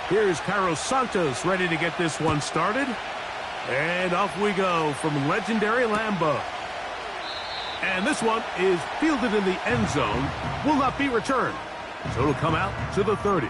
Here's Carlos Santos ready to get this one started. And off we go from legendary Lambeau. And this one is fielded in the end zone. Will not be returned. So it'll come out to the 30.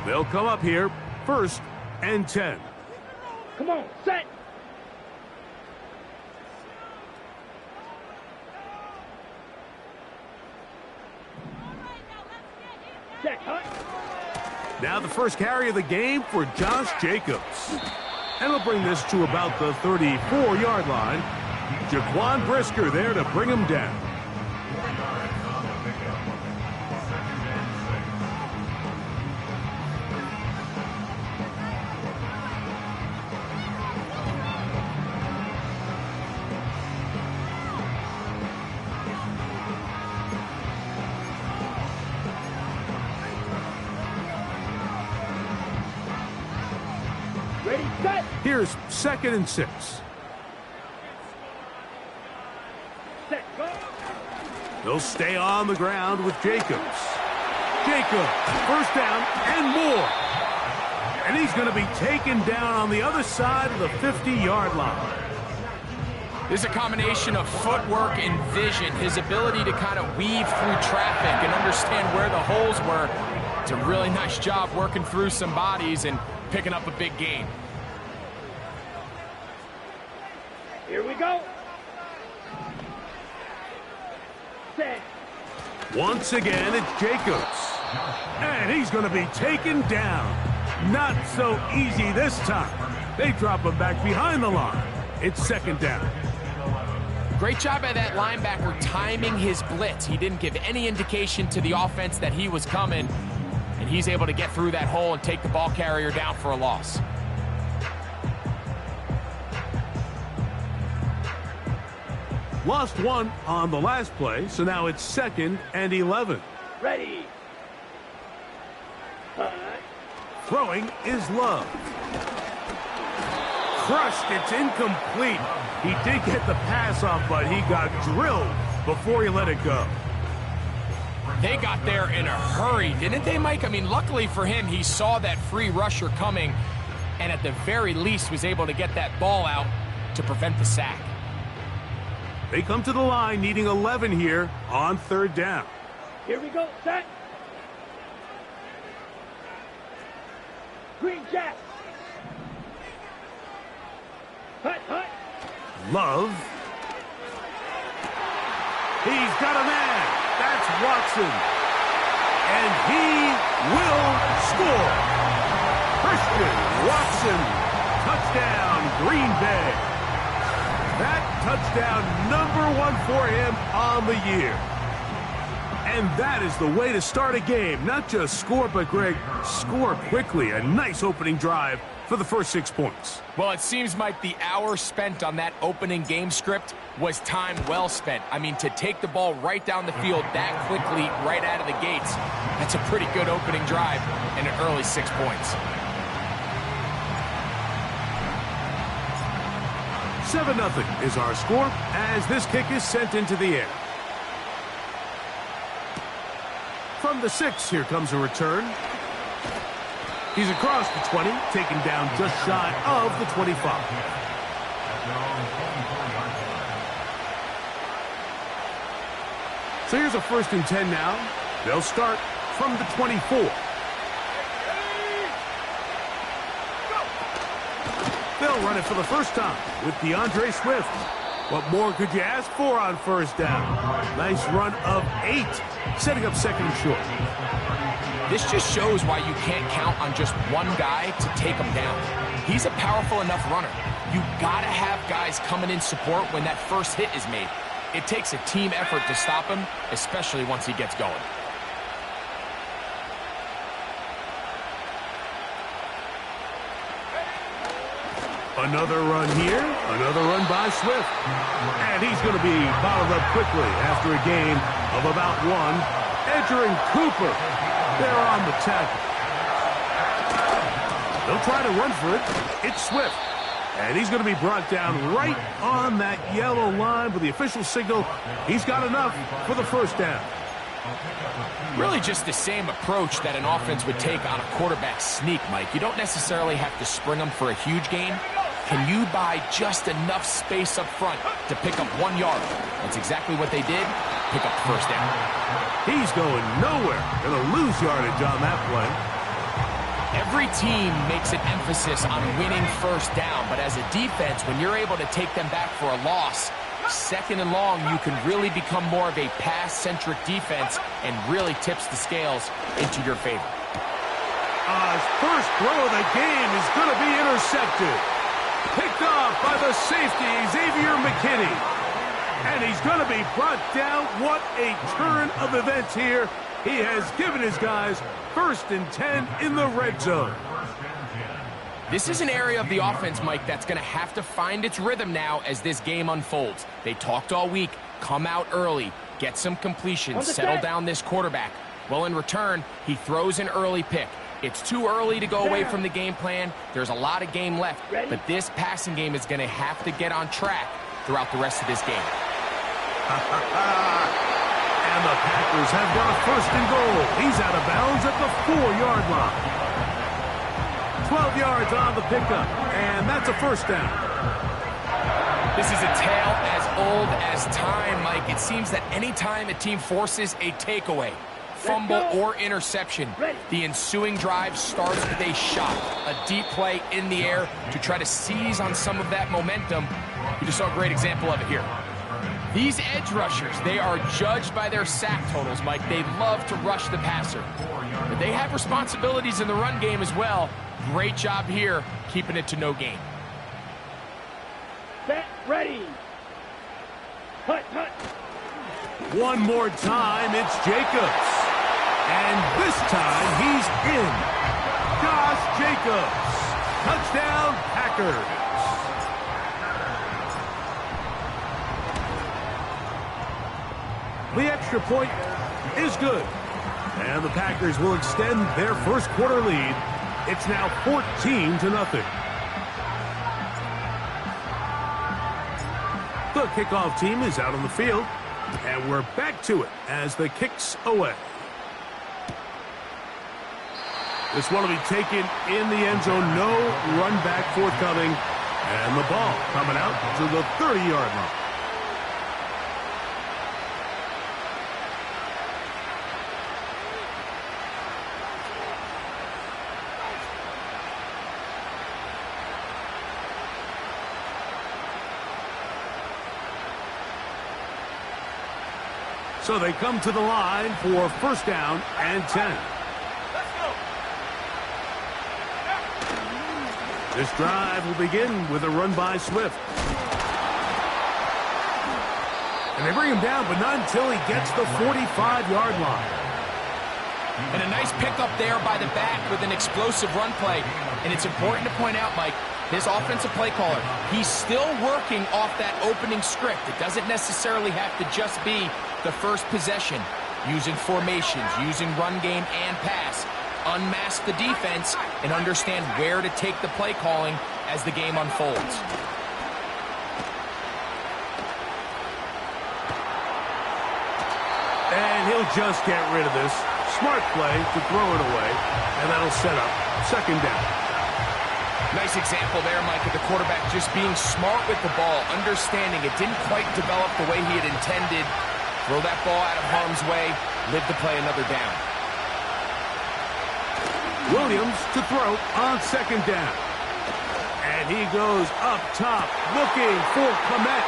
They'll come up here, 1st and 10. Come on, set. Set, hut. Now the first carry of the game for Josh Jacobs. And he'll bring this to about the 34-yard line. Jaquan Brisker there to bring him down. Ready, set. Here's 2nd and 6. Set, go. They'll stay on the ground with Jacobs. Jacobs, 1st down and more. And he's going to be taken down on the other side of the 50-yard line. This is a combination of footwork and vision, his ability to kind of weave through traffic and understand where the holes were. It's a really nice job working through some bodies and picking up a big gain. Here we go. Set. Once again, it's Jacobs. And he's going to be taken down. Not so easy this time. They drop him back behind the line. It's 2nd down. Great job by that linebacker timing his blitz. He didn't give any indication to the offense that he was coming, and he's able to get through that hole and take the ball carrier down for a loss. Lost one on the last play, so now it's 2nd and 11. Ready. Throwing is Love. Crushed, it's incomplete. He did get the pass off, but he got drilled before he let it go. They got there in a hurry, didn't they, Mike? I mean, luckily for him, he saw that free rusher coming and at the very least was able to get that ball out to prevent the sack. They come to the line needing 11 here on 3rd down. Here we go, set. Green Jack. Hut, hut. Love. He's got a man. That's Watson. And he will score. Christian Watson. Touchdown, Green Bay. That touchdown, #1 for him on the year. And that is the way to start a game. Not just score, but, Greg, score quickly. A nice opening drive for the first 6 points. Well, it seems, Mike, the hour spent on that opening game script was time well spent. I mean, to take the ball right down the field that quickly, right out of the gates, that's a pretty good opening drive and an early 6 points. 7-0 is our score as this kick is sent into the air. From the 6, here comes a return. He's across the 20, taken down just shy of the 25. So here's a 1st and 10 now. They'll start from the 24. They'll run it for the first time with DeAndre Swift. What more could you ask for on 1st down? Nice run of 8, setting up 2nd and short. This just shows why you can't count on just one guy to take him down. He's a powerful enough runner. You gotta have guys coming in support when that first hit is made. It takes a team effort to stop him, especially once he gets going. Another run here, another run by Swift. And he's going to be bottled up quickly after a gain of about 1. Edger and Cooper, they're on the tackle. They'll try to run for it. It's Swift. And he's going to be brought down right on that yellow line with the official signal. He's got enough for the 1st down. Really just the same approach that an offense would take on a quarterback sneak, Mike. You don't necessarily have to spring them for a huge gain. Can you buy just enough space up front to pick up 1 yard? That's exactly what they did. Pick up the 1st down. He's going nowhere. Going to lose yardage on that play. Every team makes an emphasis on winning 1st down, but as a defense, when you're able to take them back for a loss, 2nd and long, you can really become more of a pass-centric defense and really tips the scales into your favor. His first throw of the game is going to be intercepted. Picked off by the safety, Xavier McKinney. And he's going to be brought down. What a turn of events here. He has given his guys 1st and 10 in the red zone. This is an area of the offense, Mike, that's going to have to find its rhythm now as this game unfolds. They talked all week, come out early, get some completions, settle down this quarterback. Well, in return, he throws an early pick. It's too early to go away from the game plan. There's a lot of game left, but this passing game is going to have to get on track throughout the rest of this game. And the Packers have got a 1st and goal. He's out of bounds at the 4-yard line. 12 yards on the pickup, and that's a 1st down. This is a tale as old as time, Mike. It seems that anytime a team forces a takeaway, fumble, or interception, the ensuing drive starts with a shot, a deep play in the air to try to seize on some of that momentum. You just saw a great example of it here. These edge rushers, they are judged by their sack totals, Mike. They love to rush the passer. But they have responsibilities in the run game as well. Great job here, keeping it to no gain. Set, ready. Hut, hut. One more time, it's Jacobs. And this time, he's in. Josh Jacobs. Touchdown, Packers. The extra point is good. And the Packers will extend their 1st quarter lead. It's now 14-0. The kickoff team is out on the field. And we're back to it as the kick's away. This one will be taken in the end zone. No run back forthcoming. And the ball coming out to the 30-yard line. So they come to the line for 1st down and 10. This drive will begin with a run by Swift. And they bring him down, but not until he gets the 45-yard line. And a nice pickup there by the back with an explosive run play. And it's important to point out, Mike, his offensive play caller, he's still working off that opening script. It doesn't necessarily have to just be the first possession. Using formations, using run game and pass. Unmask the defense and understand where to take the play calling as the game unfolds. And he'll He'll just get rid of this. Smart play to throw it away, and that'll set up second down. Nice example there, Mike, of the quarterback just being smart with the ball, understanding it didn't quite develop the way he had intended. Throw that ball out of harm's way, live to play another down. Williams to throw on second down. And he goes up top, looking for Komet.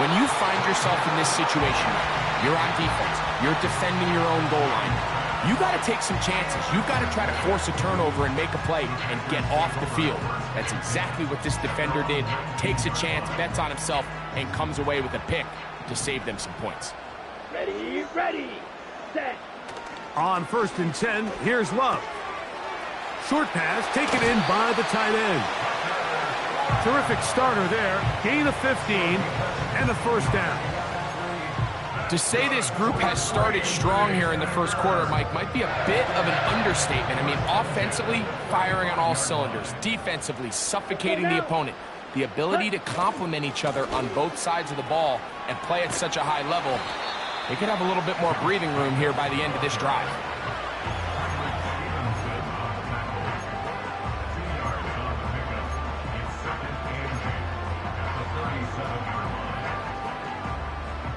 When you find yourself in this situation, you're on defense, you're defending your own goal line, you got to take some chances. You've got to try to force a turnover and make a play and get off the field. That's exactly what this defender did. Takes a chance, bets on himself, and comes away with a pick to save them some points. Ready, set. On 1st and 10, here's Love. Short pass taken in by the tight end. Terrific starter there. Gain of 15 and a first down. To say this group has started strong here in the first quarter, Mike, might be a bit of an understatement. I mean, offensively, firing on all cylinders. Defensively, suffocating the opponent. The ability to complement each other on both sides of the ball and play at such a high level. They could have a little bit more breathing room here by the end of this drive.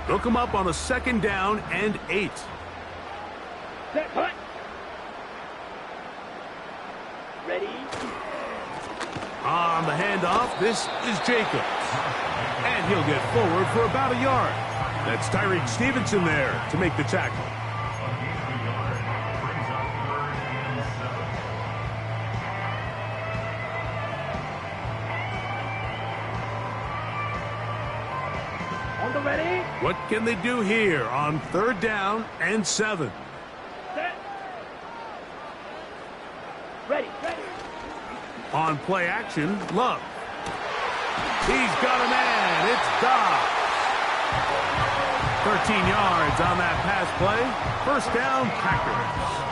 Look him up on a 2nd down and 8. Set, punt. Ready. On the handoff, this is Jacobs. And he'll get forward for about a yard. That's Tyreek Stevenson there to make the tackle. On the ready. What can they do here on 3rd down and 7? Set. Ready. On play action, Love. He's got a man. It's Dobbs. 13 yards on that pass play. First down, Packers.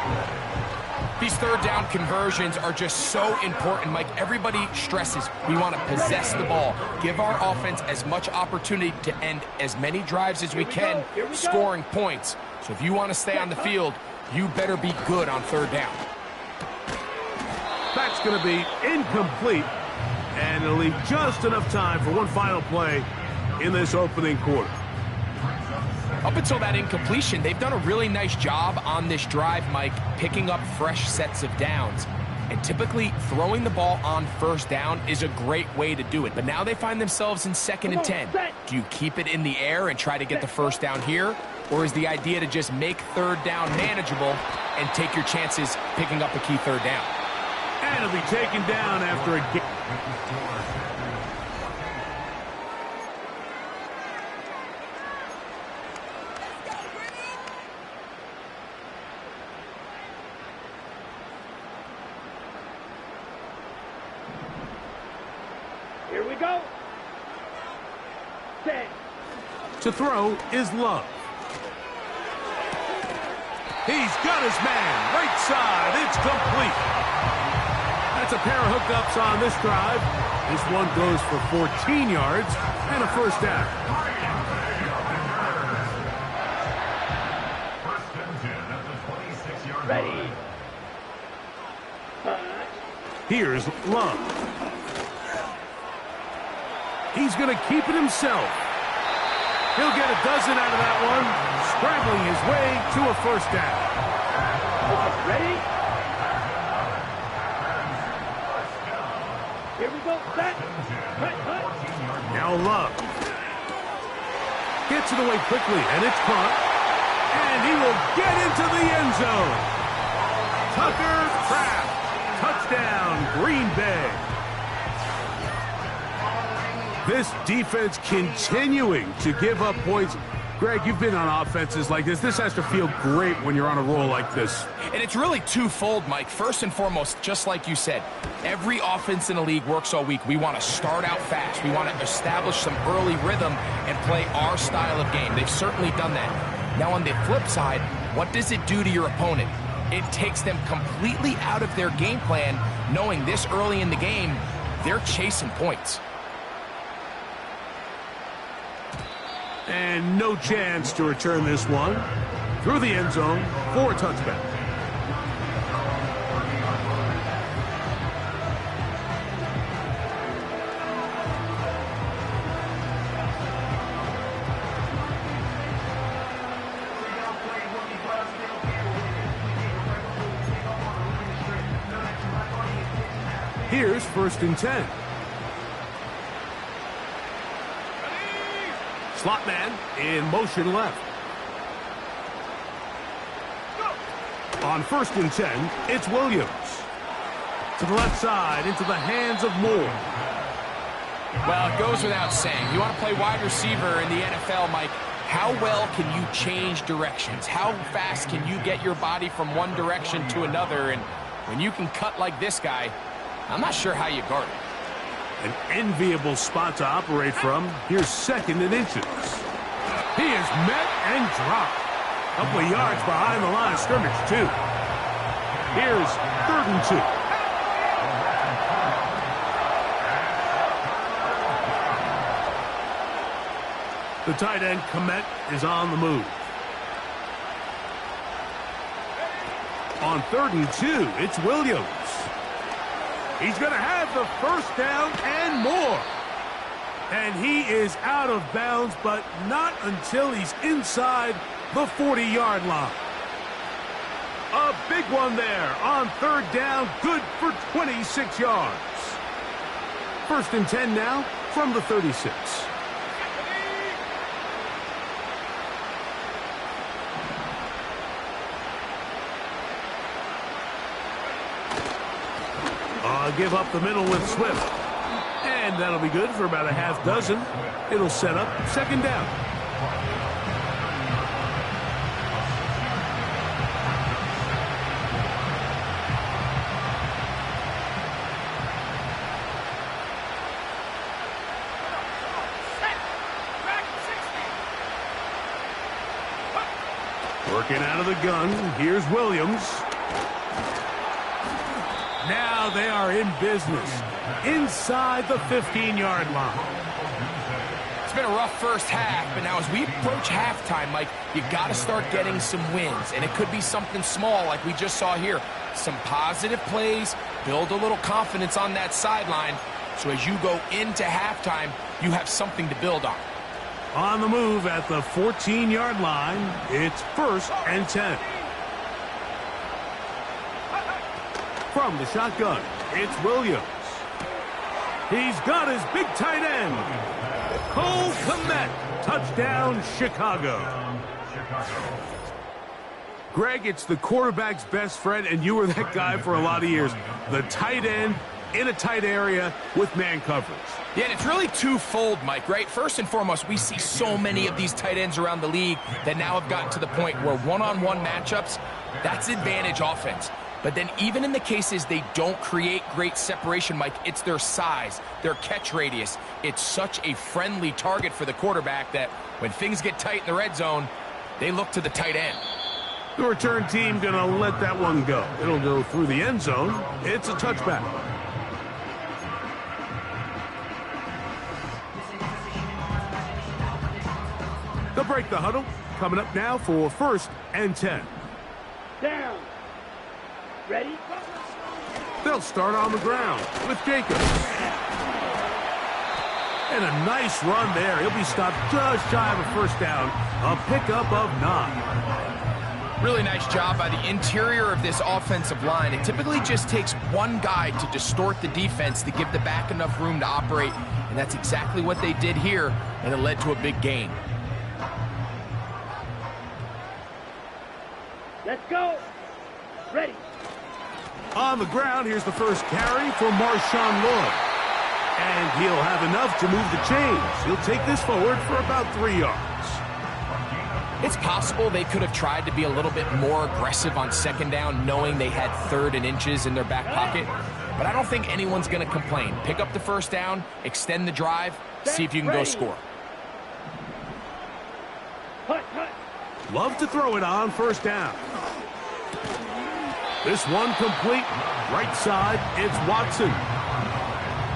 These 3rd down conversions are just so important, Mike. Everybody stresses we want to possess the ball, give our offense as much opportunity to end as many drives as we can, scoring points. So if you want to stay on the field, you better be good on 3rd down. That's going to be incomplete, and it'll leave just enough time for one final play in this opening quarter. Up until that incompletion, they've done a really nice job on this drive, Mike, picking up fresh sets of downs. And typically, throwing the ball on 1st down is a great way to do it. But now they find themselves in 2nd and 10. Do you keep it in the air and try to get the first down here? Or is the idea to just make 3rd down manageable and take your chances picking up a key 3rd down? And it'll be taken down after a game. Here we go. Set. To throw is Love. He's got his man. Right side. It's complete. That's a pair of hookups on this drive. This one goes for 14 yards and a first down. Ready. Here's Love. He's going to keep it himself. He'll get a dozen out of that one, scrambling his way to a first down. Ready? Here we go. Set. Cut. Now Love gets it away quickly, and it's caught. And he will get into the end zone. Tucker Kraft. Touchdown, Green Bay. This defense continuing to give up points. Greg, you've been on offenses like this. This has to feel great when you're on a roll like this. And it's really twofold, Mike. First and foremost, just like you said, every offense in the league works all week. We want to start out fast. We want to establish some early rhythm and play our style of game. They've certainly done that. Now, on the flip side, what does it do to your opponent? It takes them completely out of their game plan, knowing this early in the game, they're chasing points. And no chance to return this one. through the end zone for a touchback. Here's 1st and 10. Slot man in motion left. On 1st and 10, it's Williams. To the left side, into the hands of Moore. Well, it goes without saying. You want to play wide receiver in the NFL, Mike. How well can you change directions? How fast can you get your body from one direction to another? And when you can cut like this guy, I'm not sure how you guard it. An enviable spot to operate from. Here's 2nd and inches. He is met and dropped. A couple of yards behind the line of scrimmage, too. Here's 3rd and 2. The tight end, Komet, is on the move. On 3rd and 2, it's Williams. He's going to have the 1st down and more. And he is out of bounds, but not until he's inside the 40-yard line. A big one there on 3rd down, good for 26 yards. 1st and 10 now from the 36. Give up the middle with Swift. And that'll be good for about a half dozen. It'll set up 2nd down. Working out of the gun. Here's Williams. Now they are in business inside the 15-yard line. It's been a rough first half, but now as we approach halftime, Mike, you got to start getting some wins, and it could be something small like we just saw here. Some positive plays, build a little confidence on that sideline, so as you go into halftime, you have something to build on. On the move at the 14-yard line, it's 1st and 10. From the shotgun, it's Williams. He's got his big tight end. Cole Kmet, touchdown Chicago. Greg, it's the quarterback's best friend, and you were that guy for a lot of years. The tight end in a tight area with man coverage. Yeah, and it's really twofold, Mike, right? First and foremost, we see so many of these tight ends around the league that now have gotten to the point where one-on-one matchups, that's advantage offense. But then even in the cases they don't create great separation, Mike, it's their size, their catch radius. It's such a friendly target for the quarterback that when things get tight in the red zone, they look to the tight end. The return team going to let that one go. It'll go through the end zone. It's a touchback. They'll break the huddle. Coming up now for 1st and 10. Down. Ready? They'll start on the ground with Jacobs. And a nice run there. He'll be stopped just shy of a 1st down. A pickup of 9. Really nice job by the interior of this offensive line. It typically just takes one guy to distort the defense to give the back enough room to operate. And that's exactly what they did here, and it led to a big gain. Let's go. Ready. On the ground, here's the first carry for Marshawn Lloyd. And he'll have enough to move the chains. He'll take this forward for about 3 yards. It's possible they could have tried to be a little bit more aggressive on 2nd down, knowing they had 3rd and inches in their back pocket. But I don't think anyone's going to complain. Pick up the 1st down, extend the drive, see if you can go score. Hut, hut. Love to throw it on 1st down. This one complete. Right side, it's Watson.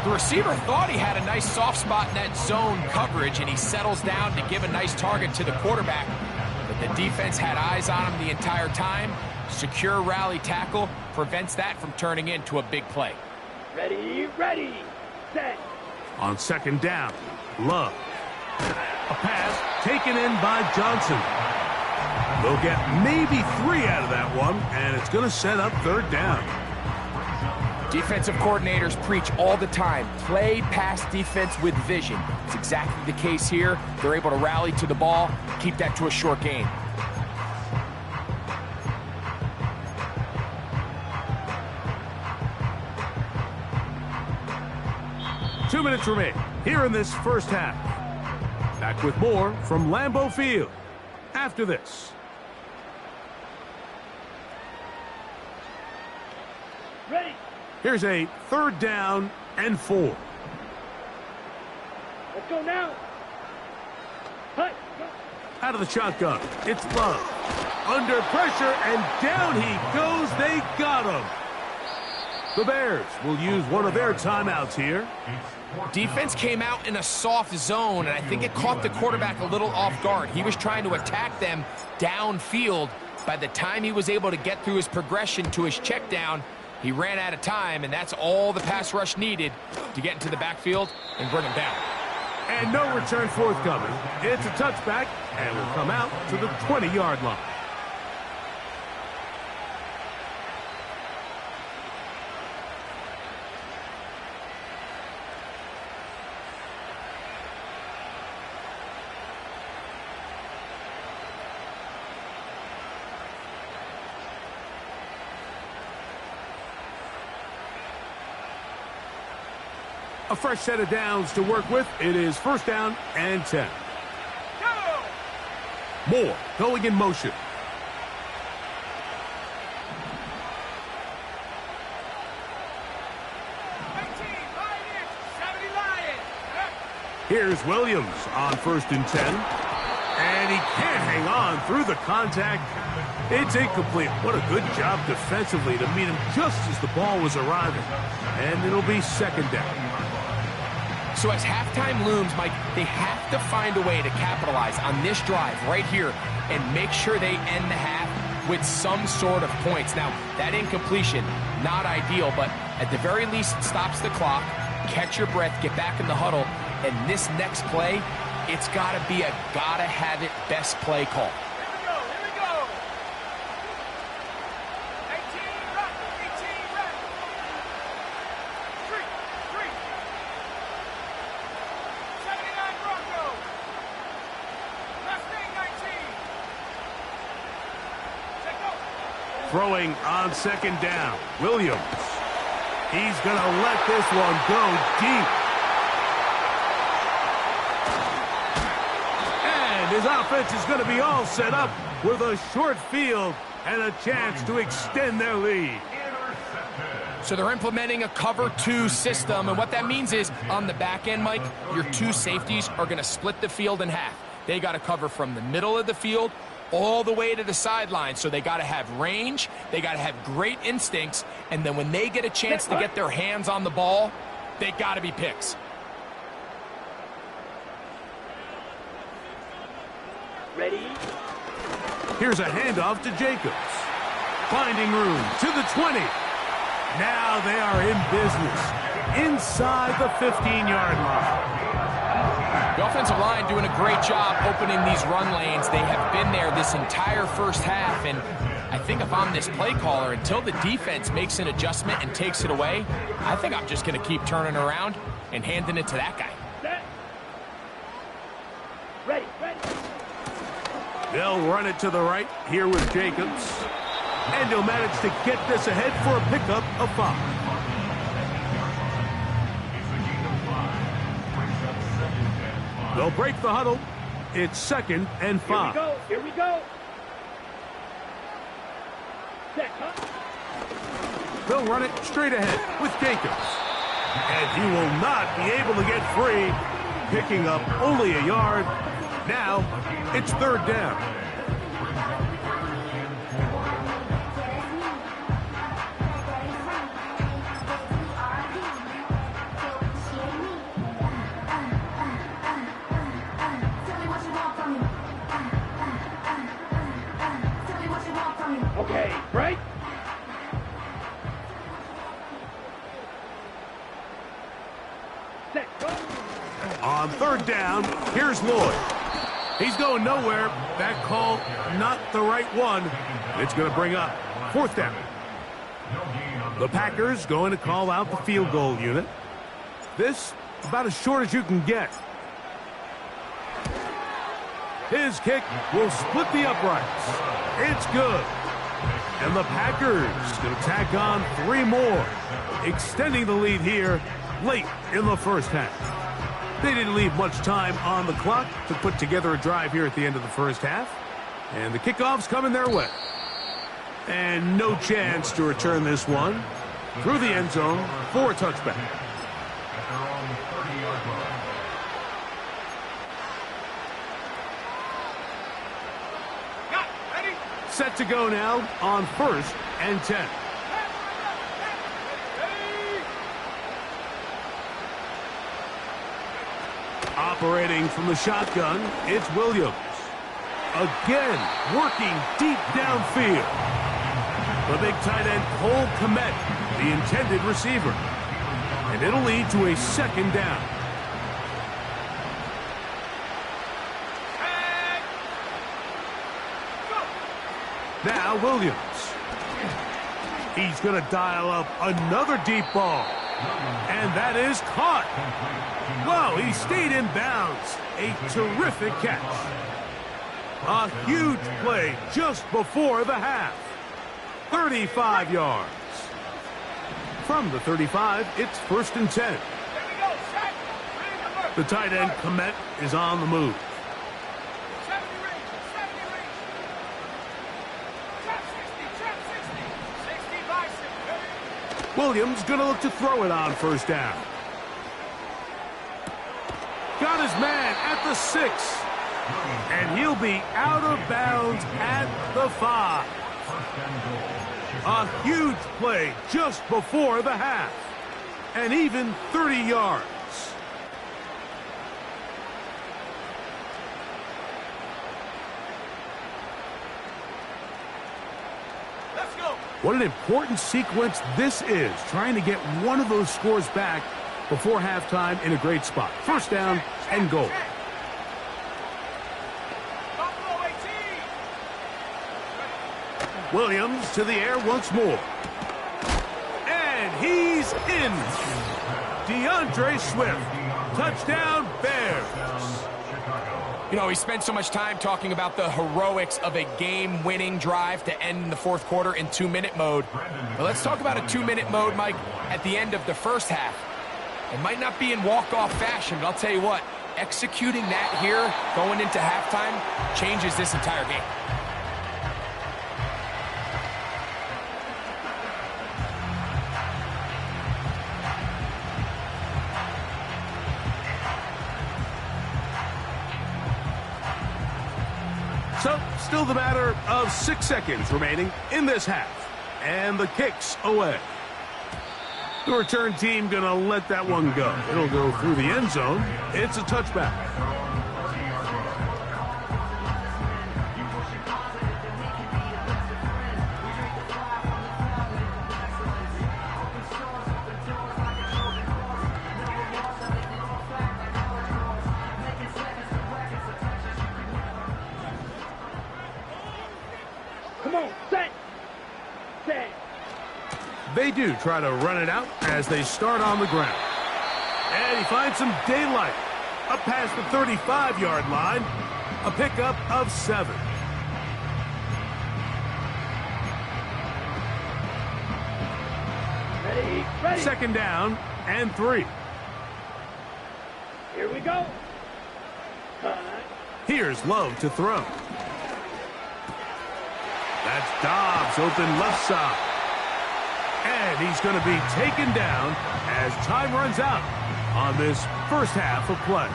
The receiver thought he had a nice soft spot in that zone coverage, and he settles down to give a nice target to the quarterback. But The defense had eyes on him the entire time. Secure rally tackle prevents that from turning into a big play. Ready, ready, set. On second down, Love. A pass taken in by Johnson. They'll get maybe 3 out of that one, and it's going to set up third down. Defensive coordinators preach all the time, play pass defense with vision. It's exactly the case here. They're able to rally to the ball, keep that to a short gain. Two minutes remain here in this first half. Back with more from Lambeau Field after this. Ready. Here's a third down and 4. Let's go now. Hut. Go. Out of the shotgun, it's Love. Under pressure, and down he goes. They got him. The Bears will use one of their timeouts here. Defense came out in a soft zone, and I think it caught the quarterback a little off guard. He was trying to attack them downfield. By the time he was able to get through his progression to his check down, he ran out of time, and that's all the pass rush needed to get into the backfield and bring him down. And no return forthcoming. It's a touchback, and will come out to the 20-yard line. A fresh set of downs to work with. It is first down and 10. Go. Moore going in motion. Here's Williams on first and 10. And he can't hang on through the contact. It's incomplete. What a good job defensively to meet him just as the ball was arriving. And it'll be second down. So as halftime looms, Mike, they have to find a way to capitalize on this drive right here and make sure they end the half with some sort of points. Now, that incompletion, not ideal, but at the very least, it stops the clock. Catch your breath, get back in the huddle, and this next play, it's got to be a gotta-have-it best play call. Here we go. 18, run. 18, run. 3. 79 Broncos. Last thing, 19. Check go. Throwing on second down, Williams. He's going to let this one go deep. And his offense is going to be all set up with a short field and a chance to extend their lead. So they're implementing a cover 2 system, and what that means is on the back end, Mike, your 2 safeties are going to split the field in half. They got to cover from the middle of the field all the way to the sideline, so they got to have range, they got to have great instincts, and then when they get a chance to get their hands on the ball, they got to be picks. Ready. Here's a handoff to Jacobs. Finding room to the 20. Now they are in business inside the 15-yard line. The offensive line doing a great job opening these run lanes. They have been there this entire first half, and I think if I'm this play caller, until the defense makes an adjustment and takes it away, I think I'm just going to keep turning around and handing it to that guy. Set. Ready. They'll run it to the right here with Jacobs. And he'll manage to get this ahead for a pickup of 5. They'll break the huddle. It's second and 5. Here we go. Set, huh? They'll run it straight ahead with Jacobs. And he will not be able to get free, picking up only a yard. Now, it's third down. Okay, break. Set, go. On third down, here's Lloyd. He's going nowhere. That call, not the right one. It's going to bring up fourth down. The Packers going to call out the field goal unit. This, about as short as you can get. His kick will split the uprights. It's good. And the Packers going to tack on 3 more, extending the lead here late in the first half. They didn't leave much time on the clock to put together a drive here at the end of the first half. And the kickoff's coming their way. And no chance to return this one through the end zone for a touchback. Set to go now on 1st and 10. Operating from the shotgun, it's Williams. Again, working deep downfield. The big tight end, Cole Kmet, the intended receiver. And it'll lead to a second down. Now Williams. He's going to dial up another deep ball. And that is caught. Wow, he stayed in bounds. A terrific catch. A huge play just before the half. 35 yards. From the 35, it's 1st and 10. The tight end, Kmet, is on the move. Williams going to look to throw it on 1st down. Got his man at the 6. And he'll be out of bounds at the 5. A huge play just before the half. And even 30 yards. What an important sequence this is, trying to get one of those scores back before halftime in a great spot. 1st down and goal. Williams to the air once more. And he's in. DeAndre Swift. Touchdown, Bears. You know, he spent so much time talking about the heroics of a game-winning drive to end the 4th quarter in 2-minute mode. But let's talk about a 2-minute mode, Mike, at the end of the first half. It might not be in walk-off fashion, but I'll tell you what, executing that here going into halftime changes this entire game. So, still the matter of 6 seconds remaining in this half. And the kick's away. The return team going to let that one go. It'll go through the end zone. It's a touchback. Come on, set. Set. They do try to run it out as they start on the ground. And he finds some daylight. Up past the 35-yard line. A pickup of 7. Ready, ready. 2nd down and 3. Here we go. Cut. Here's Love to throw. That's Dobbs open left side. And he's going to be taken down as time runs out on this first half of play.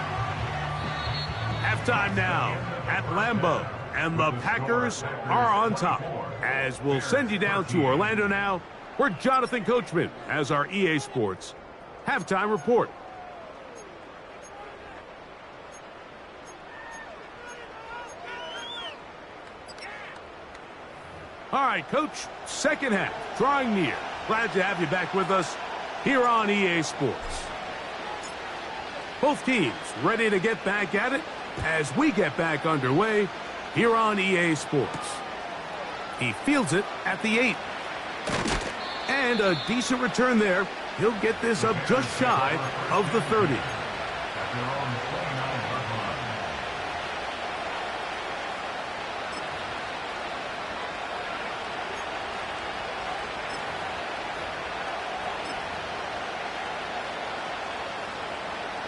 Halftime now at Lambeau, and the Packers are on top. As we'll send you down to Orlando now, where Jonathan Coachman has our EA Sports halftime report. All right, Coach, second half, drawing near. Glad to have you back with us here on EA Sports. Both teams ready to get back at it as we get back underway here on EA Sports. He fields it at the 8. And a decent return there. He'll get this up just shy of the 30.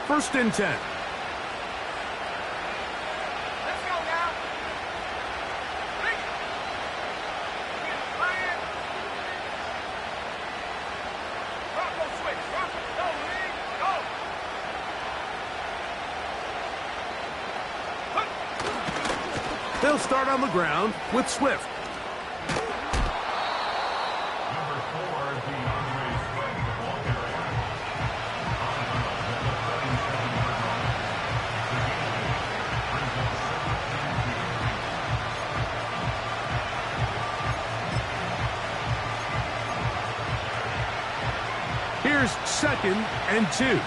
First and 10. Let's go now. They'll start on the ground with Swift. Here's second and 2.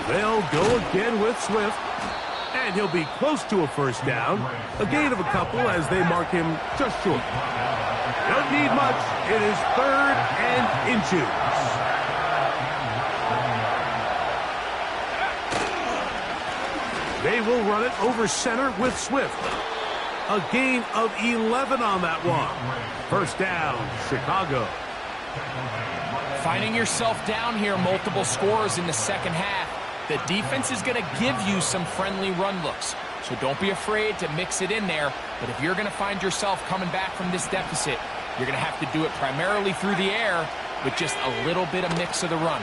They'll go again with Swift, and he'll be close to a first down. A gain of a couple as they mark him just short. Don't need much. It is 3rd and inches. They will run it over center with Swift. A gain of 11 on that one. First down, Chicago. Finding yourself down here, multiple scores in the second half. The defense is going to give you some friendly run looks. So don't be afraid to mix it in there. But if you're going to find yourself coming back from this deficit, you're going to have to do it primarily through the air with just a little bit of mix of the run.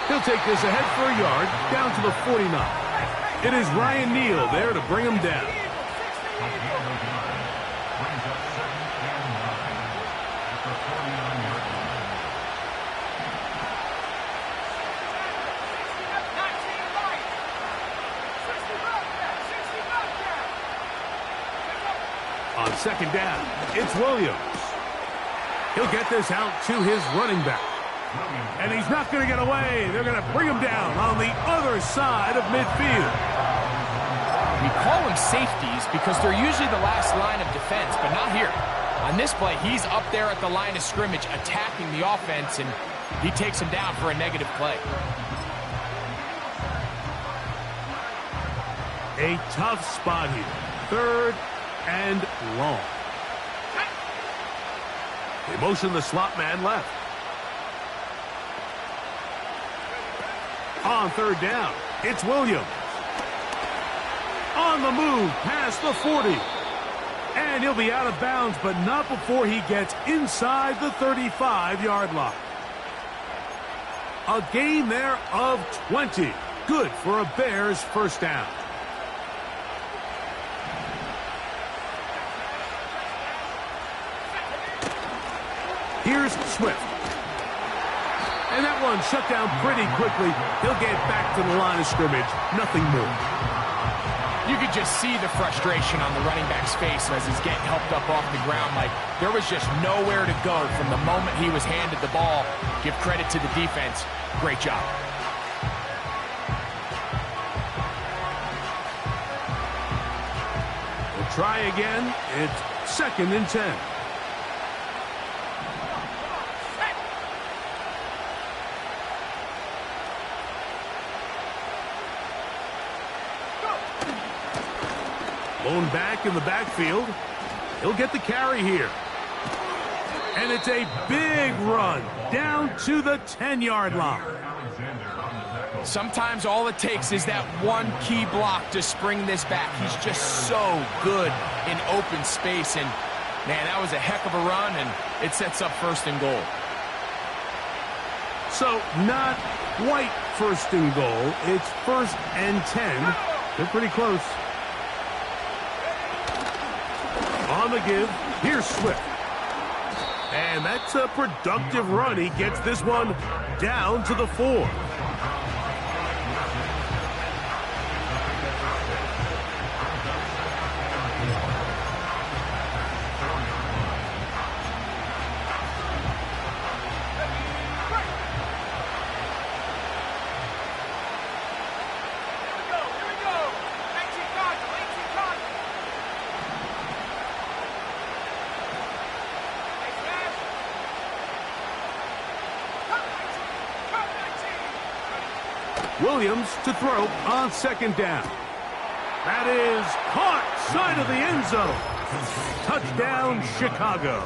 He'll take this ahead for a yard, down to the 49. It is Ryan Neal there to bring him down. On second down, it's Williams. He'll get this out to his running back. And he's not going to get away. They're going to bring him down on the other side of midfield. We call them safeties because they're usually the last line of defense, but not here. On this play, he's up there at the line of scrimmage attacking the offense, and he takes him down for a negative play. A tough spot here. 3rd and long. They motion the slot man left. On 3rd down, it's Williams. On the move, past the 40. And he'll be out of bounds, but not before he gets inside the 35-yard line. A gain there of 20. Good for a Bears first down. Here's Swift. And that one shut down pretty quickly. He'll get back to the line of scrimmage. Nothing more. You could just see the frustration on the running back's face as he's getting helped up off the ground. Like there was just nowhere to go from the moment he was handed the ball. Give credit to the defense. Great job. We'll try again. It's 2nd and 10. Blown back in the backfield. He'll get the carry here. And it's a big run down to the 10-yard line. Sometimes all it takes is that one key block to spring this back. He's just so good in open space. And, man, that was a heck of a run, and it sets up 1st and goal. So not quite 1st and goal. It's 1st and 10. They're pretty close. On the give, here's Swift. And that's a productive run. He gets this one down to the 4. Williams to throw on 2nd down. That is caught side of the end zone. Touchdown, Chicago.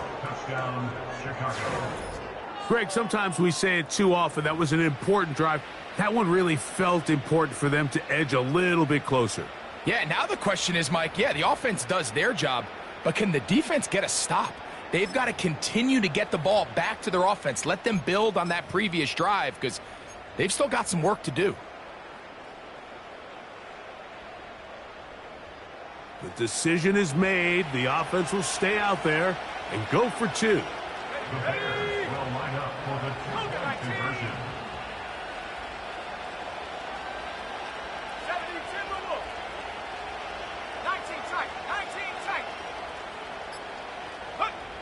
Greg, sometimes we say it too often. That was an important drive. That one really felt important for them to edge a little bit closer. Yeah, now the question is, Mike, yeah, the offense does their job, but can the defense get a stop? They've got to continue to get the ball back to their offense. Let them build on that previous drive because they've still got some work to do. The decision is made. The offense will stay out there and go for 2. Will line up for the two-point conversion.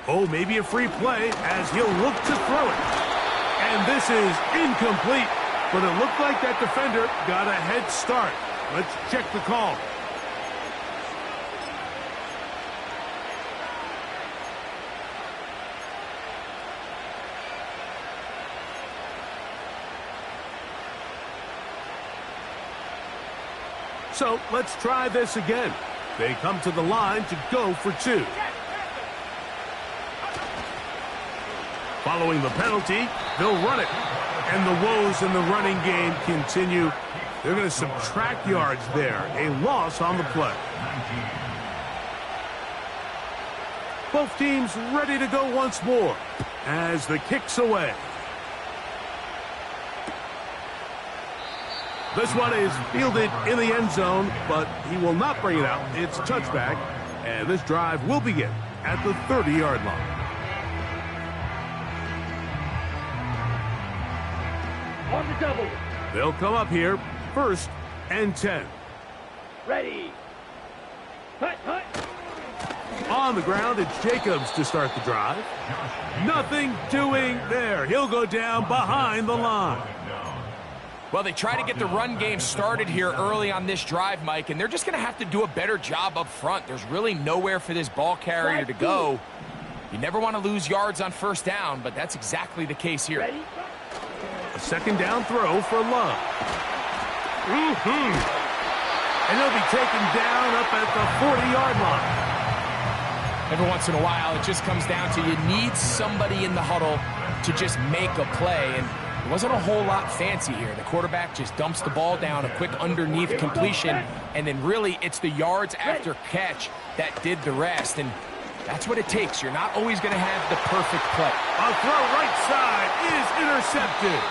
Oh, maybe a free play as he'll look to throw it. And this is incomplete, but it looked like that defender got a head start. Let's check the call. So let's try this again. They come to the line to go for 2. Following the penalty, they'll run it. And the woes in the running game continue. They're going to subtract yards there. A loss on the play. Both teams ready to go once more as the kick's away. This one is fielded in the end zone, but he will not bring it out. It's touchback, and this drive will begin at the 30-yard line. On the double. They'll come up here, 1st and 10. Ready. Hut, hut. On the ground, it's Jacobs to start the drive. Nothing doing there. He'll go down behind the line. Well, they try to get the run game started here early on this drive, Mike, and they're just going to have to do a better job up front. There's really nowhere for this ball carrier to go. You never want to lose yards on 1st down, but that's exactly the case here. Ready. A 2nd down throw for Love. And he'll be taken down up at the 40-yard line. Every once in a while, it just comes down to you need somebody in the huddle to just make a play, and it wasn't a whole lot fancy here. The quarterback just dumps the ball down, a quick underneath completion, and then really it's the yards after catch that did the rest, and that's what it takes. You're not always going to have the perfect play. A throw right side is intercepted.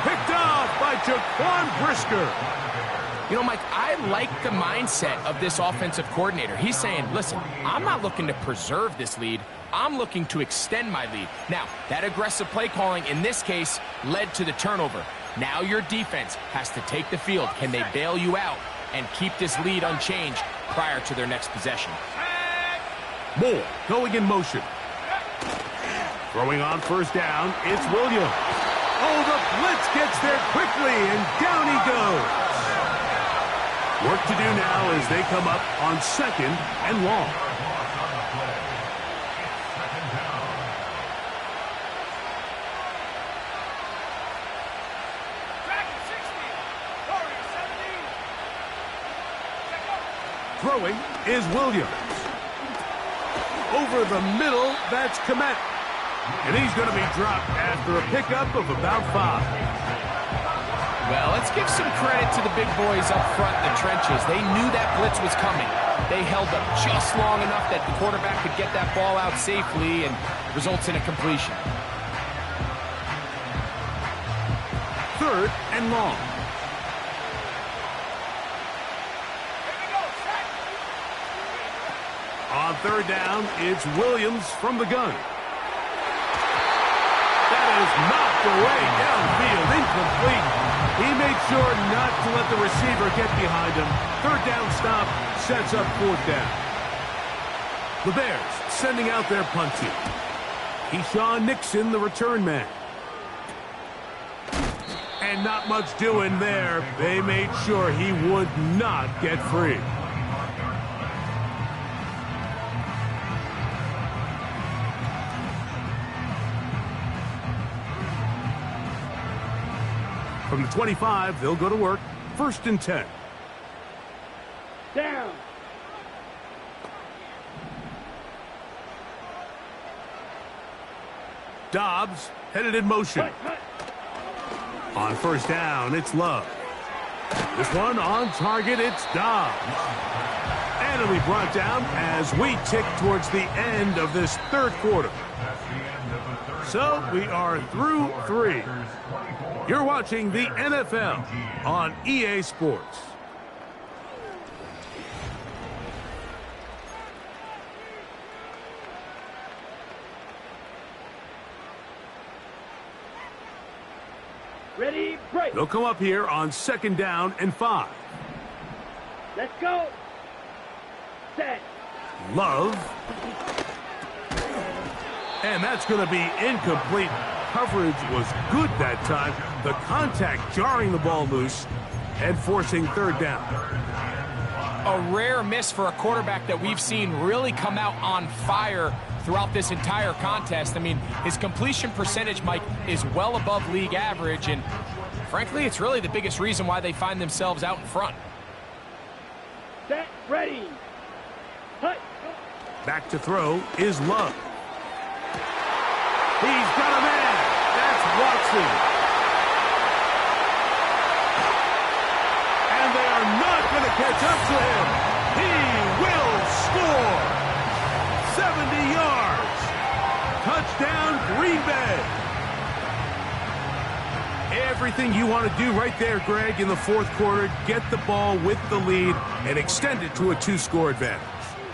Picked off by Jaquan Brisker. You know, Mike, I like the mindset of this offensive coordinator. He's saying, listen, I'm not looking to preserve this lead. I'm looking to extend my lead. Now, that aggressive play calling in this case led to the turnover. Now your defense has to take the field. Can they bail you out and keep this lead unchanged prior to their next possession? Moore going in motion. Throwing on 1st down, it's Williams. Oh, the blitz gets there quickly, and down he goes. Work to do now as they come up on 2nd and long. Throwing is Williams. Over the middle, that's Komet. And he's going to be dropped after a pickup of about 5. Well, let's give some credit to the big boys up front in the trenches. They knew that blitz was coming. They held up just long enough that the quarterback could get that ball out safely and results in a completion. 3rd and long. On 3rd down, it's Williams from the gun. knocked away downfield, incomplete. He made sure not to let the receiver get behind him. Third down stop sets up fourth down. The Bears sending out their punt team. Keyshawn Nixon, the return man. And not much doing there. They made sure he would not get free. From the 25, they'll go to work. 1st and 10. Down. Dobbs headed in motion. On 1st down, it's Love. This one on target, it's Dobbs. And it'll be brought down as we tick towards the end of this 3rd quarter. So we are through 3. You're watching the NFL on EA Sports. Ready, break. They'll come up here on 2nd down and 5. Let's go. Set. Love. And that's going to be incomplete. Coverage was good that time. The contact jarring the ball loose and forcing 3rd down. A rare miss for a quarterback that we've seen really come out on fire throughout this entire contest. I mean, his completion percentage, Mike, is well above league average, and frankly, it's really the biggest reason why they find themselves out in front. Set, ready. Hut. Back to throw is Love. He's got a man. That's Watson. And they are not going to catch up to him. He will score. 70 yards. Touchdown, Green Bay. Everything you want to do right there, Greg, in the 4th quarter. Get the ball with the lead and extend it to a 2-score advantage.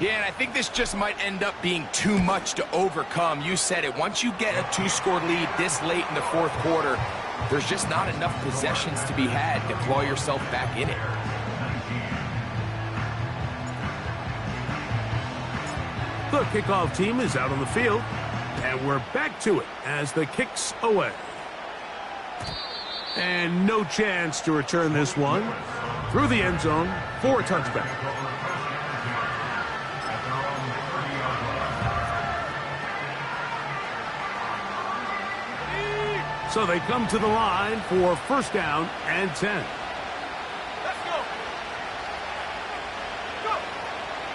Yeah, and I think this just might end up being too much to overcome. You said it. Once you get a 2-score lead this late in the 4th quarter, there's just not enough possessions to be had to claw yourself back in it. The kickoff team is out on the field, and we're back to it as the kick's away. And no chance to return this one through the end zone for a touchback. So they come to the line for 1st down and 10. Let's go. Go.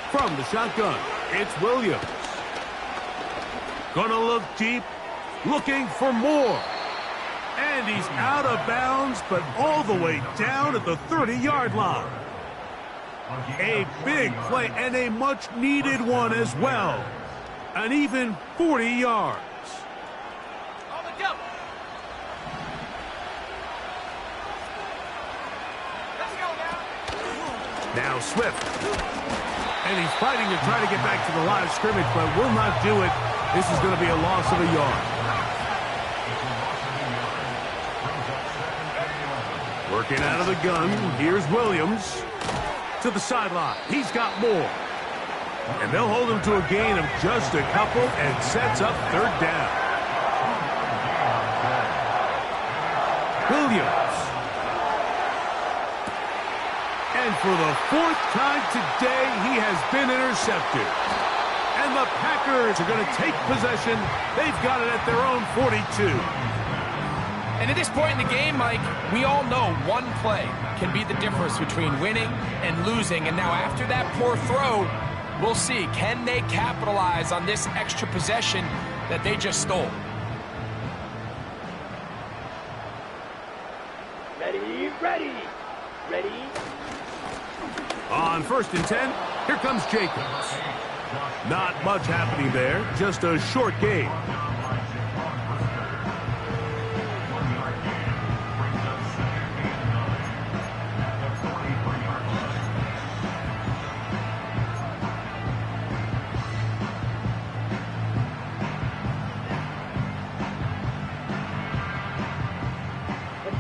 From the shotgun, it's Williams. Gonna look deep, looking for more. And he's out of bounds, but all the way down at the 30-yard line. A big play and a much-needed one as well. An even 40 yards. On the double. Let's go now. Now Swift. And he's fighting to try to get back to the line of scrimmage, but will not do it. This is going to be a loss of a yard. Working out of the gun, here's Williams to the sideline. He's got more. And they'll hold him to a gain of just a couple and sets up 3rd down. Williams. And for the 4th time today, he has been intercepted. And the Packers are going to take possession. They've got it at their own 42. And at this point in the game, Mike, we all know one play can be the difference between winning and losing. And now after that poor throw, we'll see, can they capitalize on this extra possession that they just stole? Ready, ready. Ready. On 1st and 10, here comes Jacobs. Not much happening there, just a short game.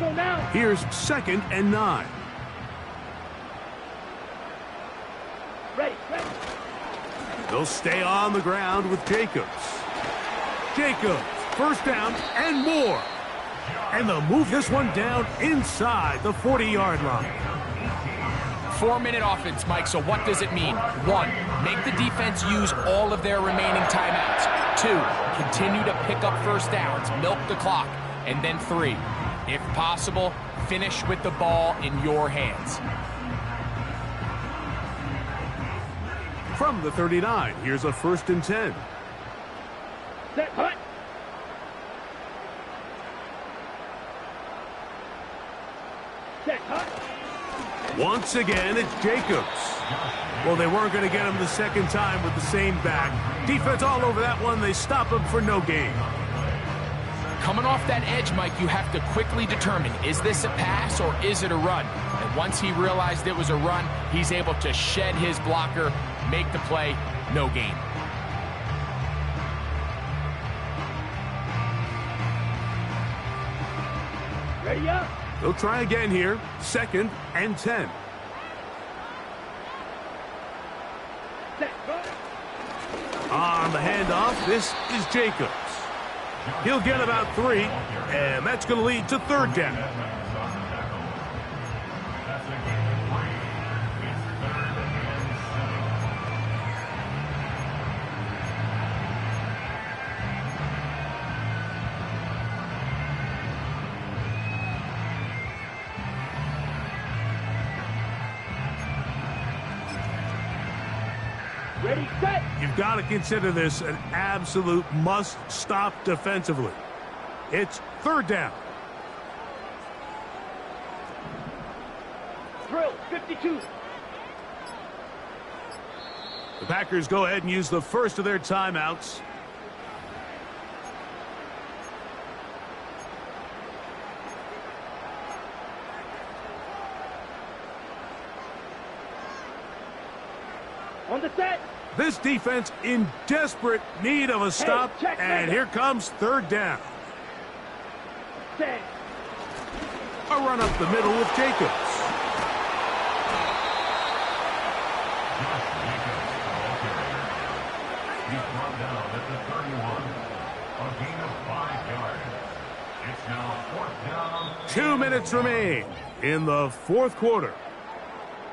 go now. Here's 2nd and 9. Ready, ready. They'll stay on the ground with Jacobs. Jacobs, 1st down and more. And they'll move this one down inside the 40-yard line. 4-minute offense, Mike, so what does it mean? 1, make the defense use all of their remaining timeouts. 2, continue to pick up 1st downs, milk the clock. And then 3, if possible, finish with the ball in your hands. From the 39, here's a 1st and 10. Set, hut. Set, hut. Once again, it's Jacobs. Well, they weren't going to get him the 2nd time with the same back. Defense all over that one. They stop him for no gain. Coming off that edge, Mike, you have to quickly determine, is this a pass or is it a run? And once he realized it was a run, he's able to shed his blocker, make the play, no gain. Ready up. They'll try again here. 2nd and 10. Set, go. On the handoff, this is Jacobs. He'll get about 3, and that's going to lead to 3rd down. Ready, set. You've got to consider this an absolute must-stop defensively. It's 3rd down. Drill, 52. The Packers go ahead and use the first of their timeouts. On the set. This defense in desperate need of a stop, check and right. here comes 3rd down. Set. A run up the middle with Jacobs. He's brought down at the 31. A gain of 5 yards. It's now 4th down. 2 minutes remain in the 4th quarter.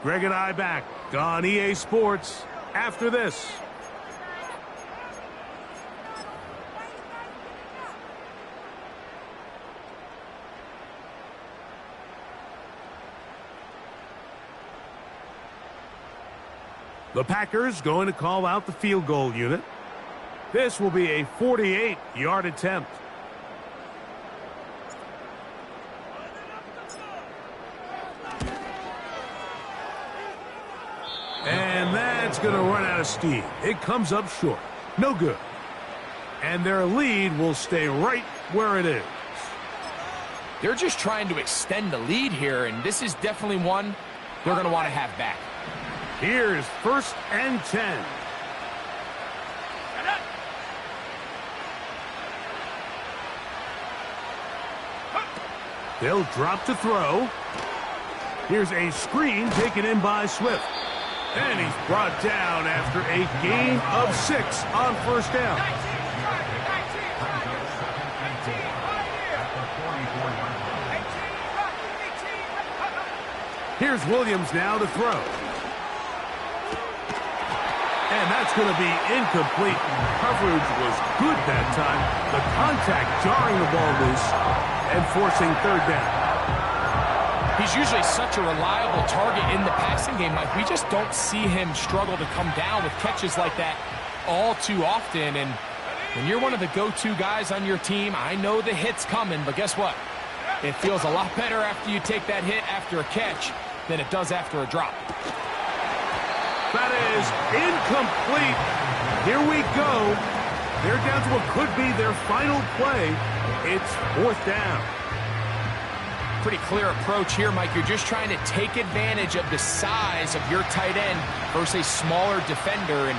Greg and I back on EA Sports after this. The Packers going to call out the field goal unit. This will be a 48-yard attempt. And that's going to run out of steam. It comes up short. No good. And their lead will stay right where it is. They're just trying to extend the lead here, and this is definitely one they're going to want to have back. Here's 1st and 10. They'll drop to throw. Here's a screen taken in by Swift. And he's brought down after a gain of 6 on 1st down. Here's Williams now to throw. And that's going to be incomplete. Coverage was good that time. The contact jarring the ball loose and forcing 3rd down. He's usually such a reliable target in the passing game, Mike. We just don't see him struggle to come down with catches like that all too often. And when you're one of the go-to guys on your team, I know the hit's coming, but guess what? It feels a lot better after you take that hit after a catch than it does after a drop. That is incomplete. Here we go. They're down to what could be their final play. It's 4th down. Pretty clear approach here, Mike. You're just trying to take advantage of the size of your tight end versus a smaller defender, and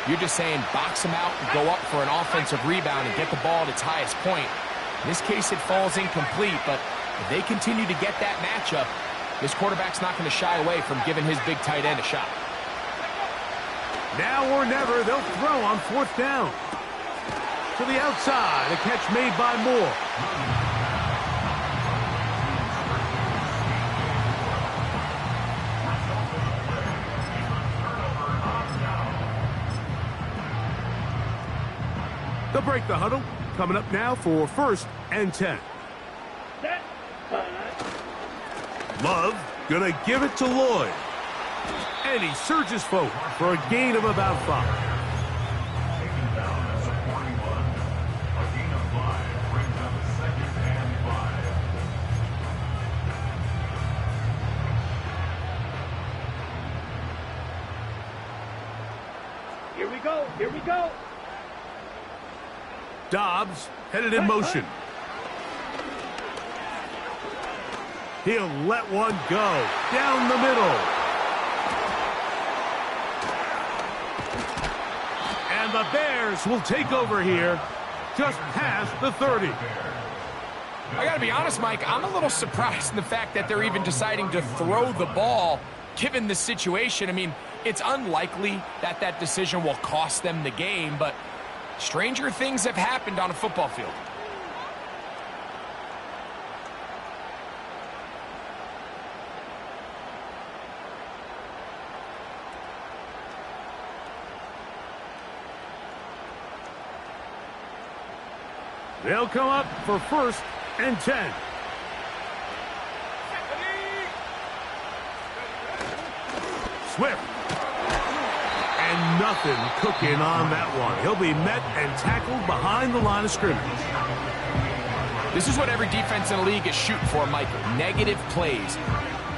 you're just saying box him out and go up for an offensive rebound and get the ball at its highest point. In this case, it falls incomplete, but If they continue to get that matchup, this quarterback's not going to shy away from giving his big tight end a shot. Now or never, they'll throw on 4th down. To the outside, a catch made by Moore. They'll break the huddle. Coming up now for 1st and 10. Set. Love gonna give it to Lloyd. And he surges forward for a gain of about 5. Taken down at the 41. A gain of 5 brings up 2nd and 5. Here we go. Here we go. Dobbs headed in motion. He'll let one go down the middle. And the Bears will take over here just past the 30. I got to be honest, Mike, I'm a little surprised in the fact that they're even deciding to throw the ball given the situation. I mean, it's unlikely that that decision will cost them the game, but stranger things have happened on a football field. They'll come up for 1st and 10. Swift. And nothing cooking on that one. He'll be met and tackled behind the line of scrimmage. This is what every defense in the league is shooting for, Mike. Negative plays.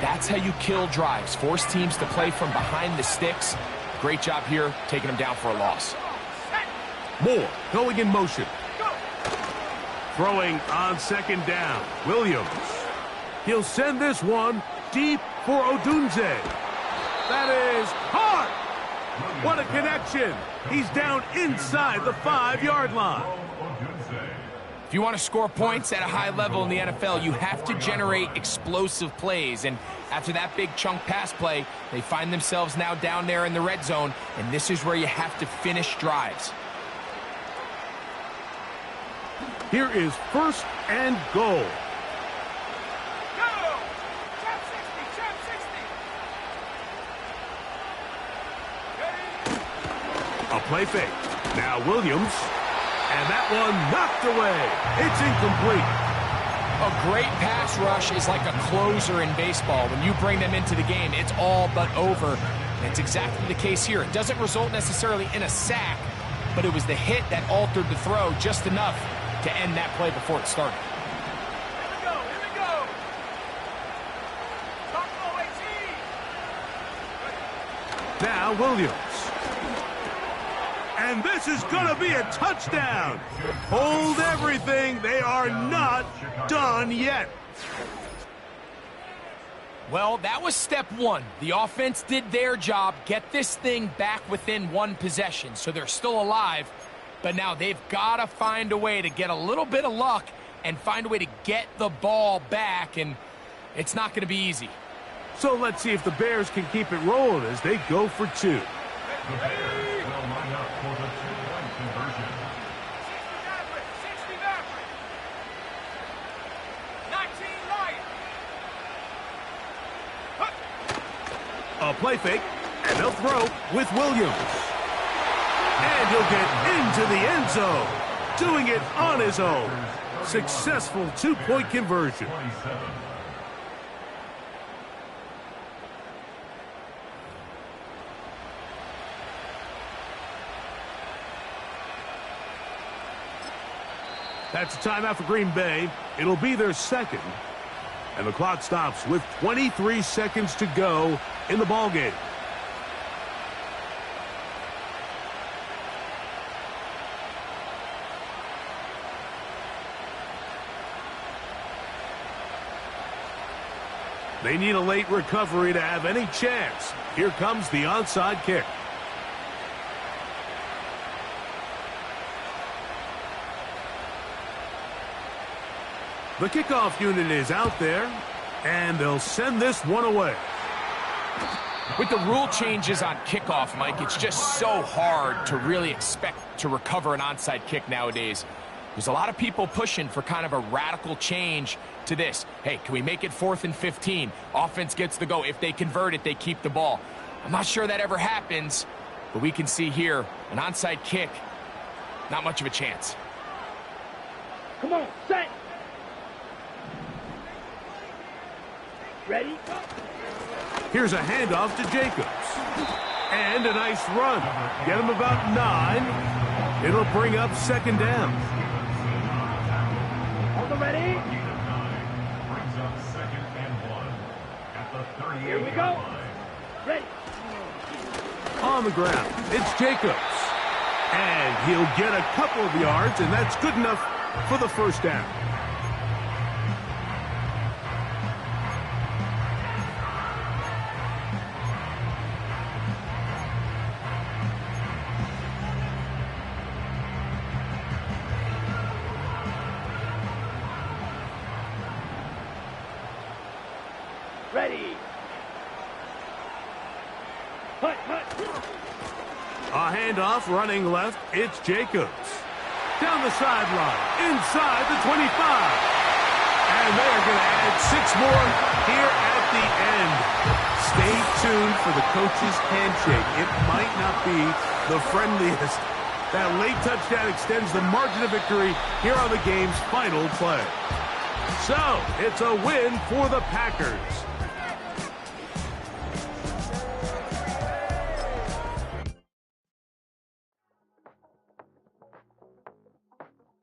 That's how you kill drives. Force teams to play from behind the sticks. Great job here, taking them down for a loss. Moore going in motion. Throwing on 2nd down. Williams. He'll send this one deep for Odunze. That is hard. What a connection. He's down inside the 5-yard line. If you want to score points at a high level in the NFL, you have to generate explosive plays. And after that big chunk pass play, they find themselves now down there in the red zone. And this is where you have to finish drives. Here is 1st and goal. A play fake. Now Williams. And that one knocked away. It's incomplete. A great pass rush is like a closer in baseball. When you bring them into the game, it's all but over. And it's exactly the case here. It doesn't result necessarily in a sack, but it was the hit that altered the throw just enough to end that play before it started. Here we go. Now Williams. And this is going to be a touchdown. Hold everything. They are not done yet. Well, that was step one. The offense did their job, get this thing back within 1 possession. So they're still alive, but now they've got to find a way to get a little bit of luck and find a way to get the ball back, and it's not going to be easy. So let's see if the Bears can keep it rolling as they go for 2. The Bears will line up for the 2-point conversion. 60 A play fake, and they'll throw with Williams. And he'll get into the end zone, doing it on his own. Successful 2-point conversion. 27. That's a timeout for Green Bay. It'll be their 2nd. And the clock stops with 23 seconds to go in the ballgame. They need a late recovery to have any chance. Here comes the onside kick. The kickoff unit is out there, and they'll send this one away. With the rule changes on kickoff, Mike, it's just so hard to really expect to recover an onside kick nowadays. There's a lot of people pushing for kind of a radical change to this. Hey, can we make it 4th and 15? Offense gets the go. If they convert it, they keep the ball. I'm not sure that ever happens, but we can see here an onside kick, not much of a chance. Come on, set. Ready? Here's a handoff to Jacobs. And a nice run. Get him about 9. It'll bring up 2nd down. All the ready? Brings up 2nd and 1 at the 38. Here we go. Ready. On the ground, it's Jacobs. And he'll get a couple of yards, and that's good enough for the 1st down. Ready. Hut, hut. A handoff running left. It's Jacobs. Down the sideline. Inside the 25. And they're going to add 6 more here at the end. Stay tuned for the coach's handshake. It might not be the friendliest. That late touchdown extends the margin of victory here on the game's final play. So, it's a win for the Packers.